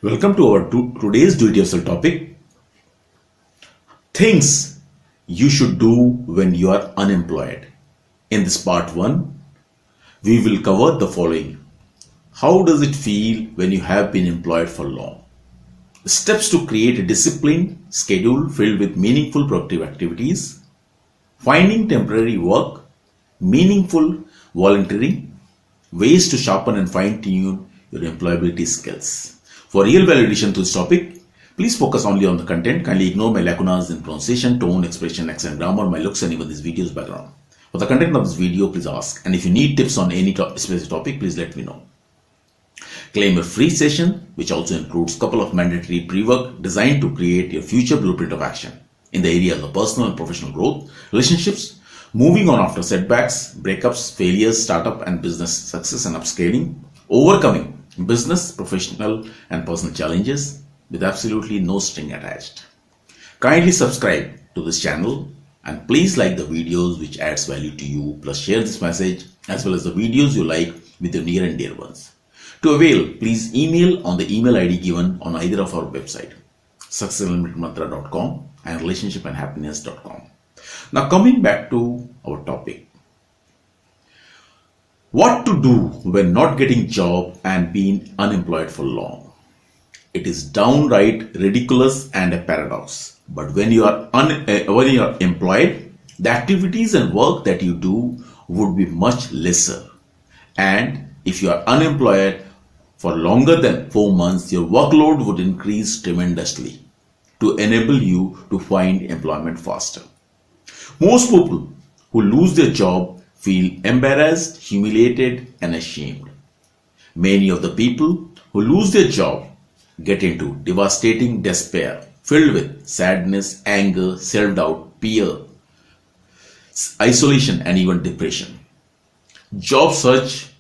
Welcome to our today's do it yourself topic. Things you should do when you are unemployed. In this part 1, we will cover the following. How does it feel when you have been employed for long? Steps to create a disciplined schedule filled with meaningful productive activities. Finding temporary work. Meaningful volunteering. Ways to sharpen and fine-tune your employability skills. For real value addition to this topic, please focus only on the content. Kindly ignore my lacunas in pronunciation, tone, expression, accent, grammar, my looks, and even this video's background. For the content of this video, please ask. And if you need tips on any specific topic, please let me know. Claim a free session, which also includes a couple of mandatory pre-work designed to create your future blueprint of action in the areas of personal and professional growth, relationships, moving on after setbacks, breakups, failures, startup and business success and upscaling, overcoming business, professional and personal challenges with absolutely no string attached. Kindly subscribe to this channel and please like the videos which adds value to you, plus share this message as well as the videos you like with your near and dear ones. To avail, please email on the email ID given on either of our website, successunlimitedmantra.com and relationshipandhappiness.com. Now coming back to our topic. What to do when not getting job and being unemployed for long? It is downright ridiculous and a paradox. But when you are employed, the activities and work that you do would be much lesser. And if you are unemployed for longer than 4 months, your workload would increase tremendously to enable you to find employment faster. Most people who lose their job feel embarrassed, humiliated, and ashamed. Many of the people who lose their job get into devastating despair, filled with sadness, anger, self-doubt, fear, isolation, and even depression. Job search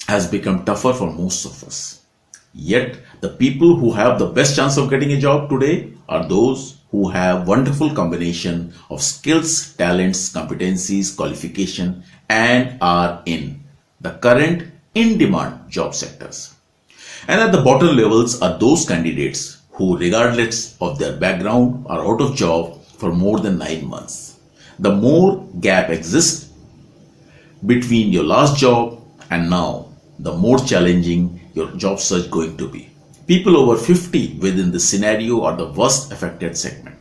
has become tougher for most of us. Yet, the people who have the best chance of getting a job today are those who have wonderful combination of skills, talents, competencies, qualification, and are in the current in-demand job sectors. And at the bottom levels are those candidates who, regardless of their background, are out of job for more than 9 months. The more gap exists between your last job and now, the more challenging your job search going to be. People over 50 within this scenario are the worst affected segment.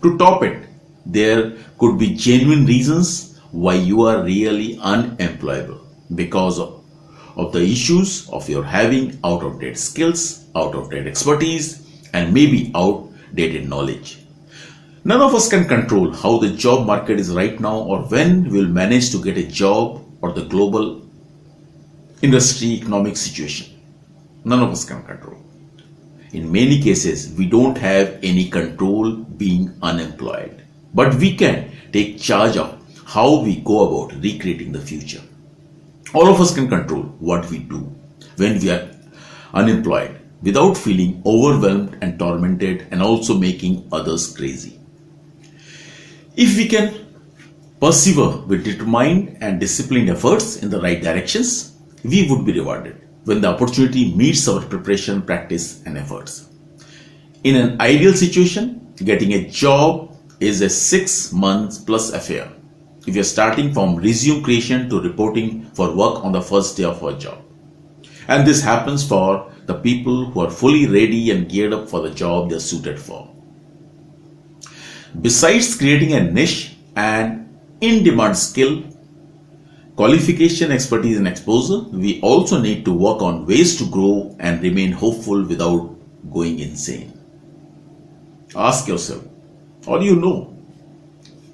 To top it, there could be genuine reasons why you are really unemployable because of the issues of your having out-of-date skills, out-of-date expertise, and maybe outdated knowledge. None of us can control how the job market is right now or when we'll manage to get a job or the global industry economic situation. None of us can control. In many cases, we don't have any control being unemployed, but we can take charge of how we go about recreating the future. All of us can control what we do when we are unemployed without feeling overwhelmed and tormented and also making others crazy. If we can persevere with determined and disciplined efforts in the right directions, we would be rewarded when the opportunity meets our preparation, practice, and efforts. In an ideal situation, getting a job is a 6 months plus affair if you're starting from resume creation to reporting for work on the first day of a job. And this happens for the people who are fully ready and geared up for the job they're suited for. Besides creating a niche and in-demand skill, qualification, expertise, and exposure, we also need to work on ways to grow and remain hopeful without going insane. Ask yourself, or you know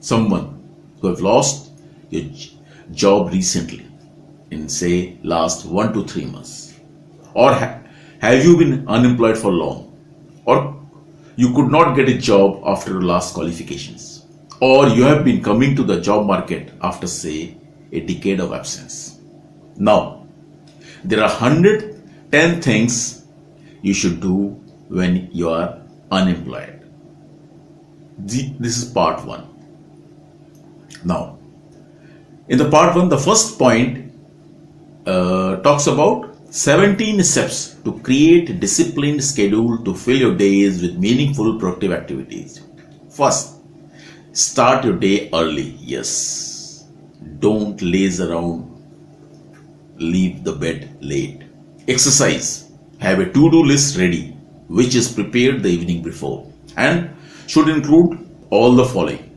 someone who have lost your job recently in say last 1 to 3 months? Or have you been unemployed for long? Or you could not get a job after your last qualifications? Or you have been coming to the job market after say a decade of absence. Now, there are 110 things you should do when you are unemployed. This is part 1. Now, in the part 1, the first point talks about 17 steps to create a disciplined schedule to fill your days with meaningful productive activities. First, start your day early. Yes. Don't laze around, leave the bed late. Exercise. Have a to-do list ready, which is prepared the evening before and should include all the following.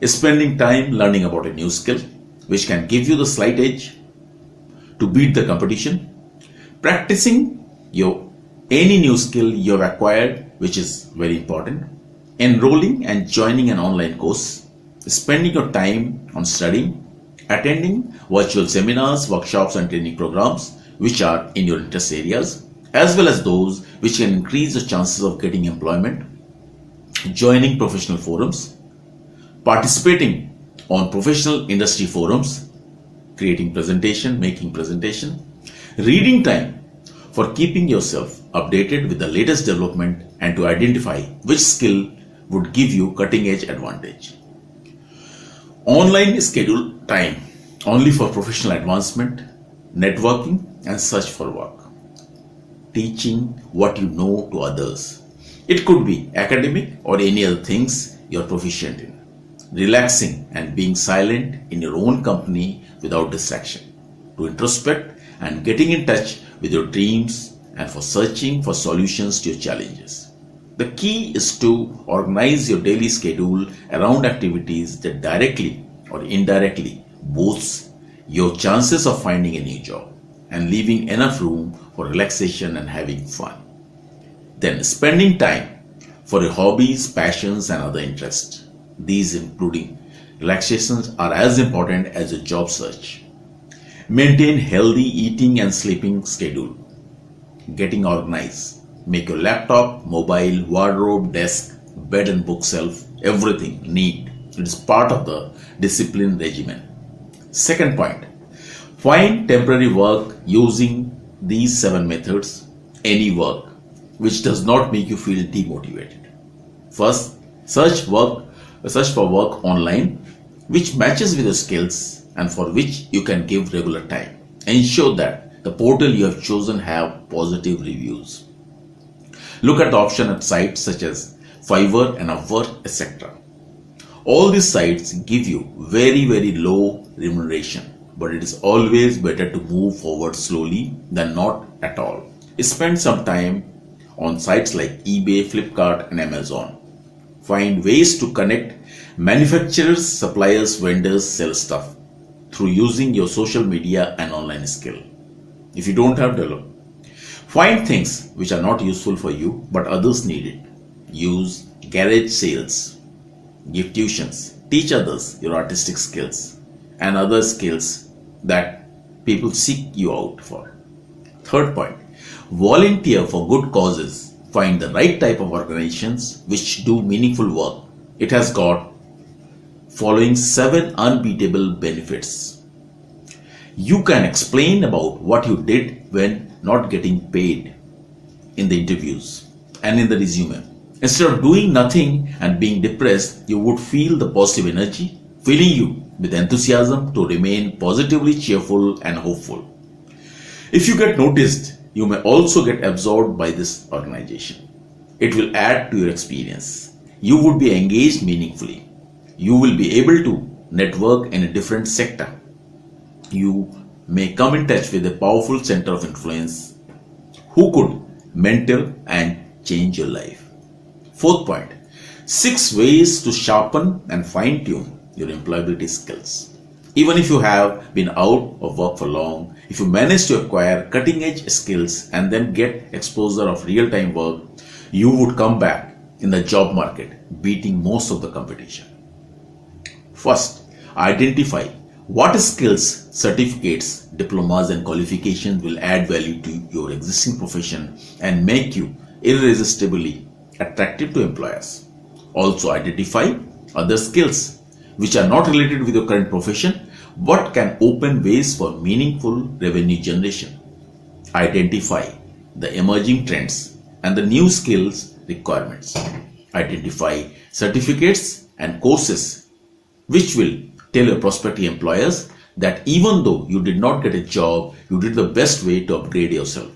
Spending time learning about a new skill, which can give you the slight edge to beat the competition. Practicing any new skill you have acquired, which is very important. Enrolling and joining an online course. Spending your time on studying. Attending virtual seminars, workshops and training programs which are in your interest areas, as well as those which can increase the chances of getting employment. Joining professional forums. Participating on professional industry forums. Creating presentation, making presentation. Reading time for keeping yourself updated with the latest development and to identify which skill would give you cutting edge advantage. Online schedule time only for professional advancement, networking and search for work. Teaching what you know to others. It could be academic or any other things you are proficient in. Relaxing and being silent in your own company without distraction. To introspect and getting in touch with your dreams and for searching for solutions to your challenges. The key is to organize your daily schedule around activities that directly or indirectly boosts your chances of finding a new job and leaving enough room for relaxation and having fun. Then spending time for your hobbies, passions and other interests. These including relaxations are as important as your job search. Maintain healthy eating and sleeping schedule. Getting organized. Make your laptop, mobile, wardrobe, desk, bed and bookshelf, everything neat. It is part of the discipline regimen. Second point. Find temporary work using these 7 methods. Any work which does not make you feel demotivated. First, search for work online which matches with your skills and for which you can give regular time. Ensure that the portal you have chosen have positive reviews. Look at the option at sites such as Fiverr and Upwork, etc. All these sites give you very low remuneration, but it is always better to move forward slowly than not at all. Spend some time on sites like eBay, Flipkart and Amazon. Find ways to connect manufacturers, suppliers, vendors, sell stuff through using your social media and online skill. If you don't have develop, find things which are not useful for you but others need it. Use garage sales, give tuitions, teach others your artistic skills and other skills that people seek you out for. Third point, volunteer for good causes. Find the right type of organizations which do meaningful work. It has got following 7 unbeatable benefits. You can explain about what you did when not getting paid in the interviews and in the resume. Instead of doing nothing and being depressed, you would feel the positive energy, filling you with enthusiasm to remain positively cheerful and hopeful. If you get noticed, you may also get absorbed by this organization. It will add to your experience. You would be engaged meaningfully. You will be able to network in a different sector. You may come in touch with a powerful center of influence who could mentor and change your life. Fourth point, 6 ways to sharpen and fine-tune your employability skills. Even if you have been out of work for long, if you manage to acquire cutting-edge skills and then get exposure of real-time work, you would come back in the job market, beating most of the competition. First, identify what skills, certificates, diplomas and qualifications will add value to your existing profession and make you irresistibly attractive to employers. Also identify other skills which are not related with your current profession but can open ways for meaningful revenue generation. Identify the emerging trends and the new skills requirements. Identify certificates and courses which will tell your prospective employers that even though you did not get a job, you did the best way to upgrade yourself.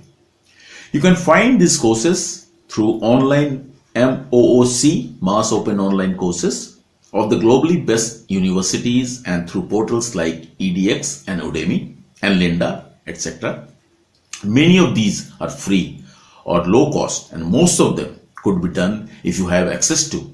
You can find these courses through online MOOC, Mass Open Online Courses, of the globally best universities and through portals like EDX and Udemy and Lynda, etc. Many of these are free or low cost, and most of them could be done if you have access to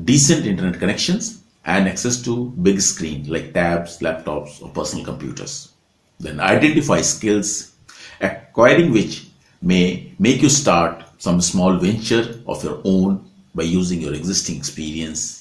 decent internet connections and access to big screen like tabs, laptops, or personal computers. Then identify skills, acquiring which may make you start some small venture of your own by using your existing experience